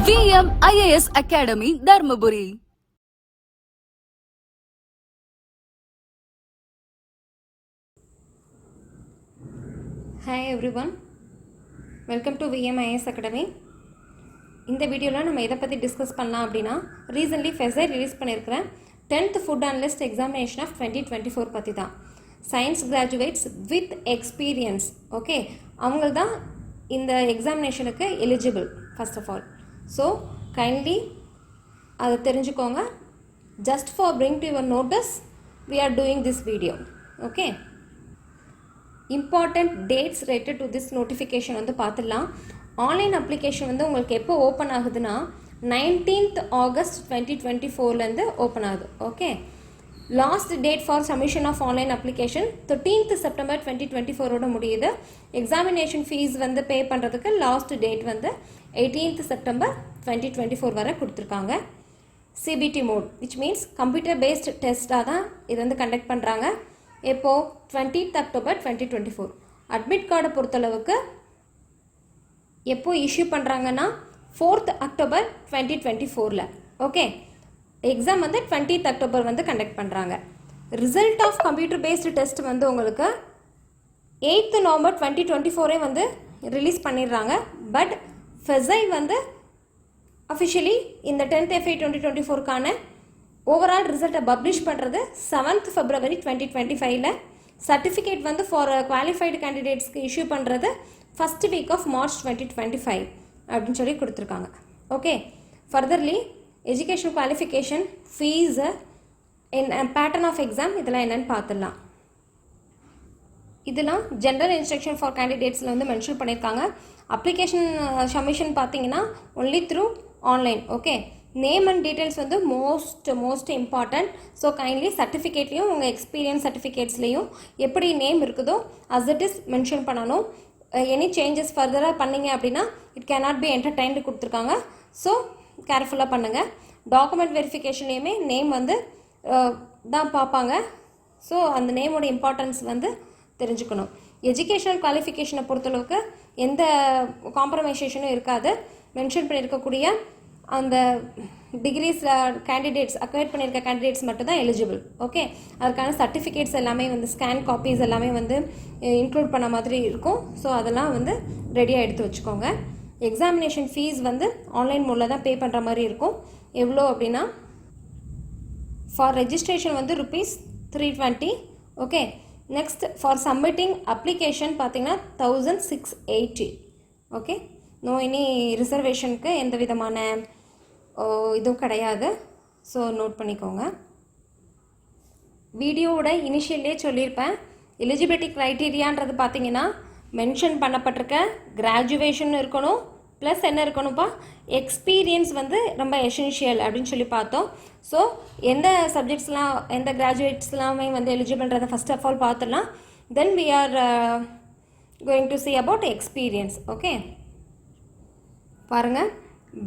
VM IAS Academy, Dharmaburi. Hi everyone, welcome to VM IAS Academy. இந்த வீடியோவில் நம்ம எதை பற்றி டிஸ்கஸ் பண்ணலாம் அப்படின்னா ரீசென்ட்லி ஃபெஸை ரிலீஸ் பண்ணியிருக்கிறேன் 10th food analyst examination of 2024 பற்றி தான். Science graduates with experience, okay, அவங்க தான் இந்த எக்ஸாமினேஷனுக்கு eligible first of all. So kindly அதை தெரிஞ்சுக்கோங்க. Just for bring to your notice we are doing this video, okay. Important dates related to this notification வந்து பார்த்துடலாம். ஆன்லைன் அப்ளிகேஷன் வந்து உங்களுக்கு எப்போ ஓப்பன் ஆகுதுன்னா 19th August 2024 ஓப்பன் ஆகுது, okay. Last date for submission of online application 13th September 2024 முடியுது. Examination fees வந்து பே பண்ணுறதுக்கு லாஸ்ட் டேட் வந்து 18th September 2024 வரை கொடுத்துருக்காங்க. CBT mode, which means computer based டெஸ்ட்டாக தான் இது வந்து கண்டக்ட் பண்ணுறாங்க. எப்போது 20th October 2024. அட்மிட் கார்டை பொறுத்தளவுக்கு எப்போ இஷ்யூ பண்ணுறாங்கன்னா 4th October 2024, ஓகே. எக்ஸாம் வந்து 20th October வந்து கண்டக்ட் பண்ணுறாங்க. Result of computer based test வந்து உங்களுக்கு 8th November 2024 வந்து ரிலீஸ் பண்ணிடுறாங்க. பட் ஃபெஸை வந்து அஃபிஷியலி இந்த 10th FY 2024க்கான ஓவரால் ரிசல்ட்டை பப்ளிஷ் பண்ணுறது 7th February 2025. சர்டிஃபிகேட் வந்து ஃபார் குவாலிஃபைடு கேண்டிடேட்ஸ்க்கு இஷ்யூ பண்ணுறது ஃபஸ்ட் வீக் ஆஃப் March 2025 அப்படின்னு சொல்லி கொடுத்துருக்காங்க, okay. Furtherly education qualification, fees, pattern of exam, இதெல்லாம் என்னென்னு பார்த்துடலாம். இதெல்லாம் ஜென்ரல் இன்ஸ்ட்ரக்ஷன் ஃபார் கேண்டிடேட்ஸில் வந்து மென்ஷன் பண்ணியிருக்காங்க. அப்ளிகேஷன் சப்மிஷன் பார்த்தீங்கன்னா only through online, okay. Name and details வந்து மோஸ்ட் இம்பார்ட்டன்ட். ஸோ கைண்ட்லி சர்டிஃபிகேட்லேயும் உங்கள் எக்ஸ்பீரியன்ஸ் சர்டிஃபிகேட்ஸ்லேயும் எப்படி நேம் இருக்குதோ அஸ் இட் இஸ் மென்ஷன் பண்ணணும். எனி சேஞ்சஸ் ஃபர்தராக பண்ணிங்க அப்படின்னா இட் கேனாட் பி என்டர்டைன்டு கொடுத்துருக்காங்க. ஸோ கேர்ஃபுல்லாக பண்ணுங்கள். டாக்குமெண்ட் வெரிஃபிகேஷன்லேயுமே நேம் வந்து தான் பார்ப்பாங்க. ஸோ அந்த நேமோட இம்பார்ட்டன்ஸ் வந்து தெரிஞ்சுக்கணும். எஜுகேஷனல் குவாலிஃபிகேஷனை பொறுத்தளவுக்கு எந்த காம்ப்ரமைசேஷனும் இருக்காது. மென்ஷன் பண்ணியிருக்கக்கூடிய அந்த டிகிரிஸ் கேண்டிடேட்ஸ் அக்வைர் பண்ணியிருக்க கேண்டிடேட்ஸ் மட்டும் தான் எலிஜிபிள், ஓகே. அதுக்கான சர்டிஃபிகேட்ஸ் எல்லாமே வந்து ஸ்கேன் காப்பீஸ் எல்லாமே வந்து இன்க்ளூட் பண்ண மாதிரி இருக்கும். ஸோ அதெல்லாம் வந்து ரெடியாக எடுத்து வச்சுக்கோங்க. எக்ஸாமினேஷன் ஃபீஸ் வந்து ஆன்லைன் மோடில் தான் பே பண்ணுற மாதிரி இருக்கும். எவ்வளோ அப்படின்னா ஃபார் ரெஜிஸ்ட்ரேஷன் வந்து ₹320, okay. Next for submitting application பார்த்தீங்கன்னா 1680, ஓகே. நோ எனி ரிசர்வேஷனுக்கு எந்த விதமான இதுவும் கிடையாது. ஸோ நோட் பண்ணிக்கோங்க. வீடியோவோட இனிஷியல்லே சொல்லியிருப்பேன். எலிஜிபிலிட்டி க்ரைட்டீரியான்றது பார்த்தீங்கன்னா மென்ஷன் பண்ணப்பட்டிருக்க கிராஜுவேஷன் இருக்கணும், ப்ளஸ் என்ன இருக்கணும்ப்பா, எக்ஸ்பீரியன்ஸ் வந்து ரொம்ப எசென்ஷியல் அப்படின்னு சொல்லி பார்த்தோம். ஸோ எந்த சப்ஜெக்ட்ஸ்லாம் எந்த கிராஜுவேட்ஸ்லாமே வந்து எலிஜிபிள்ன்றதை ஃபஸ்ட் ஆஃப் ஆல் பார்த்துடலாம். Then we are going to see about experience, okay. பாருங்கள்,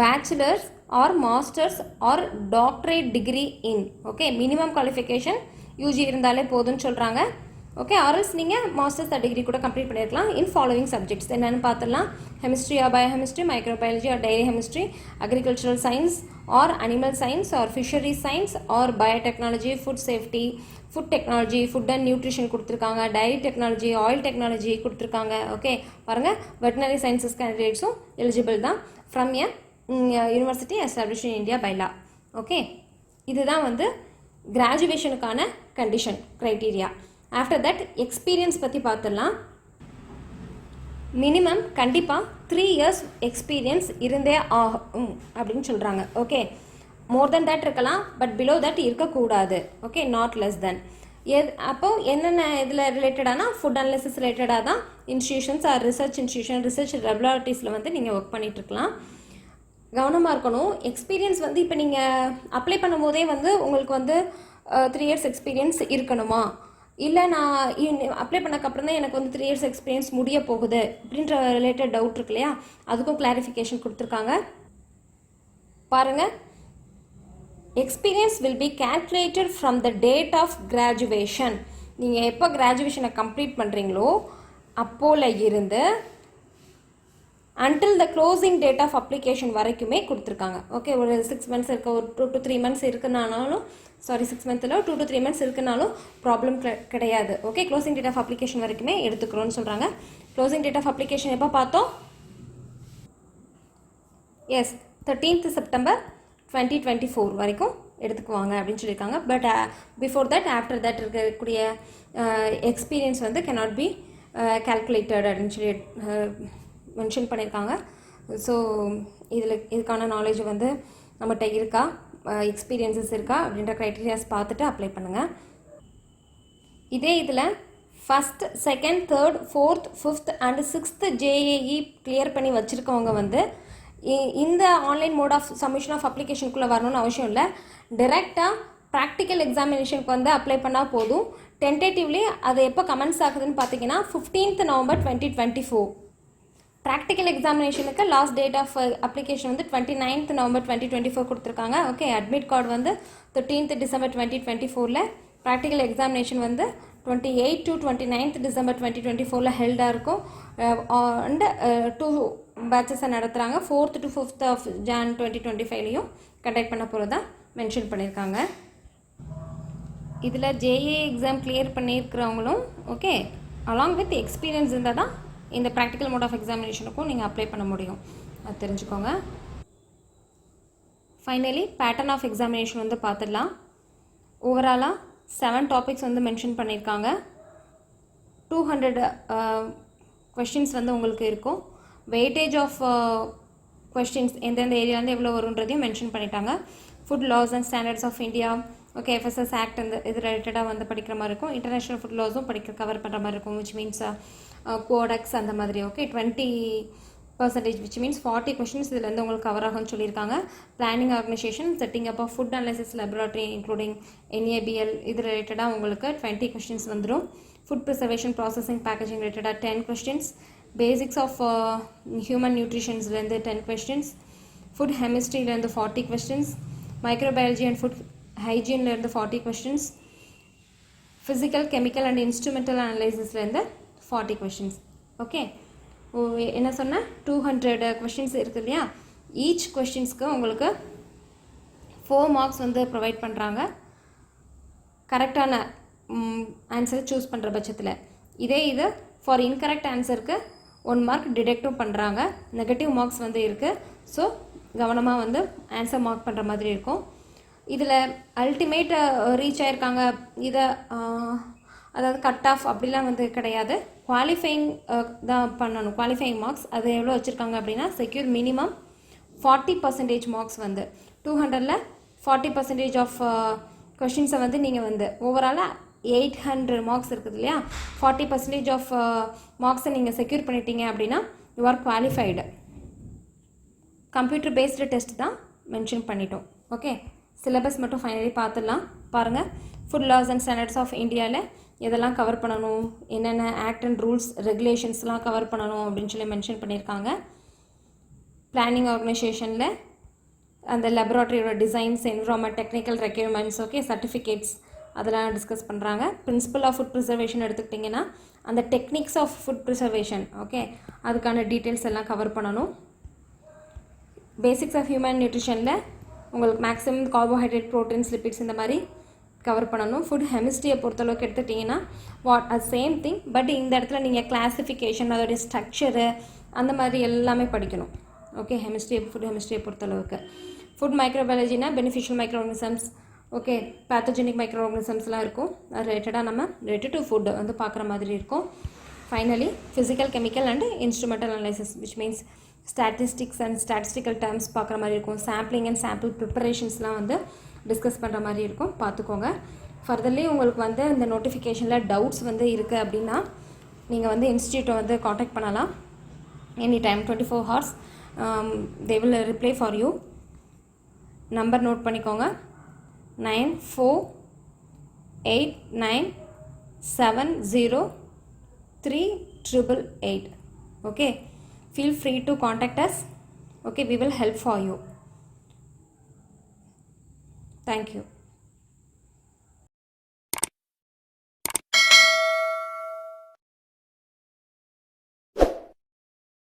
bachelors or masters or doctorate degree in, okay. Minimum qualification UG இருந்தாலே போதும்னு சொல்கிறாங்க, ஓகே. ஆர்எல்ஸ் நீங்கள் மாஸ்டர்ஸ் டிகிரி கூட கம்ப்ளீட் பண்ணியிருக்கலாம். இன் ஃபாலோவிங் சப்ஜெக்ட்ஸ் என்னென்னு பார்த்துடலாம். Chemistry or biochemistry, microbiology or dairy chemistry, agricultural science or animal science or fishery science or biotechnology, food safety, food technology, food and nutrition கொடுத்துருக்காங்க, dairy technology, oil technology கொடுத்துருக்காங்க, okay. பாருங்கள், veterinary sciences கேண்டிடேட்ஸும் eligible தான் from a university established in India by law, okay. இதுதான் வந்து கிராஜுவேஷனுக்கான condition criteria. After that experience பற்றி பார்த்துடலாம். மினிமம் கண்டிப்பாக 3 years எக்ஸ்பீரியன்ஸ் இருந்தே ஆகும் அப்படின்னு சொல்கிறாங்க, ஓகே. மோர் தென் தட் இருக்கலாம், பட் பிலோ தட் இருக்கக்கூடாது, ஓகே. Not less than. அப்போது என்னென்ன இதில் ரிலேட்டடானா ஃபுட் அனாலிசிஸ் ரிலேட்டடாக தான் institutions or research institution, research லெபராட்டரிஸில் வந்து நீங்கள் ஒர்க் பண்ணிகிட்ருக்கலாம். கவனமாக இருக்கணும். எக்ஸ்பீரியன்ஸ் வந்து இப்போ நீங்கள் அப்ளை பண்ணும் போதே வந்து உங்களுக்கு வந்து 3 years எக்ஸ்பீரியன்ஸ் இருக்கணுமா, இல்லை நான் அப்ளை பண்ணக்கப்புறம் தான் எனக்கு வந்து 3 years எக்ஸ்பீரியன்ஸ் முடிய போகுது அப்படின்ற ரிலேட்டட் டவுட் இருக்கு இல்லையா, அதுக்கும் கிளாரிஃபிகேஷன் கொடுத்துருக்காங்க. பாருங்கள், experience will be calculated from the date of graduation. நீங்கள் எப்போ கிராஜுவேஷனை கம்ப்ளீட் பண்ணுறீங்களோ அப்போல இருந்து until the closing date of application வரைக்குமே கொடுத்துருக்காங்க. ஓகே, ஒரு 6 months இருக்க, ஒரு 2 to 3 months இருக்குனாலும், சாரி 6 months 2 to 3 months இருக்குனாலும் ப்ராப்ளம் கிடையாது. Okay, closing date of application வரைக்குமே எடுத்துக்கிறோன்னு சொல்கிறாங்க. க்ளோசிங் டேட் ஆஃப் அப்ளிகேஷன் எப்போ பார்த்தோம்? எஸ், 13th September 2024 வரைக்கும் எடுத்துக்குவாங்க அப்படின்னு சொல்லியிருக்காங்க. But before that, after that இருக்கக்கூடிய எக்ஸ்பீரியன்ஸ் வந்து cannot be calculated அப்படின்னு சொல்லி மென்ஷன் பண்ணியிருக்காங்க. ஸோ இதுக்கான நாலேஜ் வந்து நம்மகிட்ட இருக்கா, எக்ஸ்பீரியன்ஸஸ் இருக்கா அப்படின்ற க்ரைட்டீரியாஸ் பார்த்துட்டு அப்ளை பண்ணுங்கள். இதே இதில் 1st, 2nd, 3rd, 4th, 5th and 6th JAE clear பண்ணி வச்சுருக்கவங்க வந்து இந்த online mode of submission of அப்ளிகேஷனுக்குள்ளே வரணும்னு அவசியம் இல்லை. டைரெக்டாக ப்ராக்டிக்கல் எக்ஸாமினேஷனுக்கு வந்து அப்ளை பண்ணால் போதும். டென்டேட்டிவ்லி அது எப்போ கமெண்ட்ஸ் ஆகுதுன்னு பார்த்தீங்கன்னா 15th November 2024. ப்ராக்டிக்கல் எக்ஸாமினேஷனுக்கு லாஸ்ட் டேட் ஆஃப் அப்ளிகேஷன் வந்து 29th November 2024 கொடுத்துருக்காங்க. ஓகே, அட்மிட் கார்டு வந்து 13th December 2024. ப்ராக்டிக்கல் எக்ஸாமினேஷன் வந்து 28th to 29th December 2024 ஹெல்டாக இருக்கும். அண்டு 2 பேட்சஸை நடத்துகிறாங்க. 4th to 5th of Jan 2025 conduct பண்ண போகிறதா மென்ஷன் பண்ணியிருக்காங்க. இதில் ஜேஏ எக்ஸாம் கிளியர் பண்ணியிருக்கிறவங்களும் ஓகே அலாங் வித் எக்ஸ்பீரியன்ஸ் இருந்தால் தான் இந்த ப்ராக்டிக்கல் மோட் ஆஃப் எக்ஸாமினேஷனுக்கும் நீங்கள் அப்ளை பண்ண முடியும். அது தெரிஞ்சுக்கோங்க. ஃபைனலி பேட்டர்ன் ஆஃப் எக்ஸாமினேஷன் வந்து பார்த்துடலாம். ஓவராலாக 7 டாபிக்ஸ் வந்து மென்ஷன் பண்ணியிருக்காங்க. 200 கொஷின்ஸ் வந்து உங்களுக்கு இருக்கும். வெயிட்டேஜ் ஆஃப் கொஸ்டின்ஸ் எந்தெந்த ஏரியாலேருந்து எவ்வளோ வருன்றதையும் மென்ஷன் பண்ணிட்டாங்க. Food laws and standards of India, okay, FSS act அந்த இது ரிலேட்டடாக வந்து படிக்கிற மாதிரி இருக்கும். இன்டர்நேஷ்னல் ஃபுட் லாஸும் கவர் பண்ணுற மாதிரி இருக்கும், விச் மீன்ஸ் கோடெக்ஸ் அந்த மாதிரி. ஓகே, 20% விச் மீன்ஸ் 40 கொஷின்ஸ் இதில் வந்து உங்களுக்கு கவர் ஆகும்னு சொல்லியிருக்காங்க. Planning organisation, setting up of food analysis laboratory including NABL இது ரிலேட்டடாக உங்களுக்கு 20 கொஷின்ஸ் வந்துடும். ஃபுட் ப்ரிசர்வேஷன், ப்ராசஸிங், பேக்கேஜிங் ரிலேட்டடாக 10 கொஸ்டின்ஸ். பேசிக்ஸ் ஆஃப் ஹியூமன் நியூட்ரிஷன்ஸ்லேருந்து 10 கொஸ்டின்ஸ். ஃபுட் ஹெமிஸ்ட்ரியிலேருந்து 40 கொஸ்டின்ஸ். மைக்ரோபயாலஜி அண்ட் ஃபுட் ஹைஜீன்லேருந்து 40 questions. Physical, chemical and instrumental அனலைசிஸ்லேருந்து 40 கொஸ்டின்ஸ். ஓகே, என்ன சொன்னேன், 200 கொஸ்டின்ஸ் இருக்குது இல்லையா? ஈச் கொஸ்டின்ஸ்க்கு உங்களுக்கு 4 மார்க்ஸ் வந்து ப்ரொவைட் பண்ணுறாங்க கரெக்டான ஆன்சரை சூஸ் பண்ணுற பட்சத்தில். இதே இது ஃபார் இன்கரெக்ட் ஆன்சருக்கு 1 மார்க் டிடெக்டும் பண்ணுறாங்க. நெகட்டிவ் மார்க்ஸ் வந்து இருக்குது. ஸோ கவனமாக வந்து ஆன்சர் மார்க் பண்ணுற மாதிரி இருக்கும். இதில் அல்டிமேட் ரீச் ஆகிருக்காங்க இதை அதாவது கட் ஆஃப் அப்படிலாம் வந்து கிடையாது. குவாலிஃபைங் தான் பண்ணணும். குவாலிஃபைங் மார்க்ஸ் அது எவ்வளோ வச்சுருக்காங்க அப்படின்னா செக்யூர் மினிமம் 40% மார்க்ஸ் வந்து 200ல் 40% ஆஃப் கொஷின்ஸை வந்து நீங்கள் வந்து ஓவராலாக 800 மார்க்ஸ் இருக்குது இல்லையா? 40% ஆஃப் மார்க்ஸை நீங்கள் செக்யூர் பண்ணிட்டீங்க அப்படின்னா you are qualified. Computer based test தான் மென்ஷன் பண்ணிட்டோம். ஓகே, சிலபஸ் மட்டும் ஃபைனலி பார்த்துடலாம். பாருங்கள், food laws and standards of இந்தியாவில் எதெல்லாம் கவர் பண்ணணும், என்னென்ன ஆக்ட் அண்ட் ரூல்ஸ் ரெகுலேஷன்ஸ்லாம் கவர் பண்ணணும் அப்படின்னு சொல்லி மென்ஷன் பண்ணியிருக்காங்க. பிளானிங் ஆர்கனைசேஷனில் அந்த லெபராட்டரியோட designs, environment, technical requirements, okay, certificates அதெல்லாம் டிஸ்கஸ் பண்ணுறாங்க. பிரின்சிபல் ஆஃப் ஃபுட் ப்ரிசர்வேஷன் எடுத்துக்கிட்டிங்கன்னா அந்த techniques of food preservation, okay, அதுக்கான டீட்டெயில்ஸ் எல்லாம் கவர் பண்ணணும். பேசிக்ஸ் ஆஃப் ஹியூமன் நியூட்ரிஷனில் உங்களுக்கு மேக்ஸிமம் கார்போஹைட்ரேட், ப்ரோட்டீன்ஸ், லிப்பிட்ஸ் இந்த மாதிரி கவர் பண்ணணும். ஃபுட் ஹெமிஸ்ட்ரியை பொறுத்தளவுக்கு எடுத்துட்டிங்கன்னா சேம் திங். பட் இந்த இடத்துல நீங்கள் கிளாஸிஃபிகேஷன், அதோடைய ஸ்ட்ரக்சரு அந்த மாதிரி எல்லாமே படிக்கணும். ஓகே, ஃபுட் ஹெமிஸ்ட்ரியை பொறுத்தளவுக்கு. ஃபுட் மைக்ரோபயாலஜினா beneficial micro organisms, okay, pathogenic micro ஆர்கனிசம்ஸ்லாம் இருக்கும். அது ரிலேட்டடாக நம்ம ரிலேட்டட் டு ஃபுட் வந்து பார்க்குற மாதிரி இருக்கும். Finally physical, chemical and instrumental analysis which means statistics and statistical terms பார்க்குற மாதிரி இருக்கும். சாம்பிளிங் அண்ட் சாம்பிள் ப்ரிப்பரேஷன்ஸ்லாம் வந்து டிஸ்கஸ் பண்ணுற மாதிரி இருக்கும். பார்த்துக்கோங்க. ஃபர்தர்லி உங்களுக்கு வந்து இந்த நோட்டிஃபிகேஷனில் டவுட்ஸ் வந்து இருக்குது அப்படின்னா நீங்கள் வந்து இன்ஸ்டியூட்டை வந்து காண்டாக்ட் பண்ணலாம். Any time 24 hours they will reply for you. Number note பண்ணிக்கோங்க, 9489703888. okay, feel free to contact us. Okay, we will help for you. Thank you.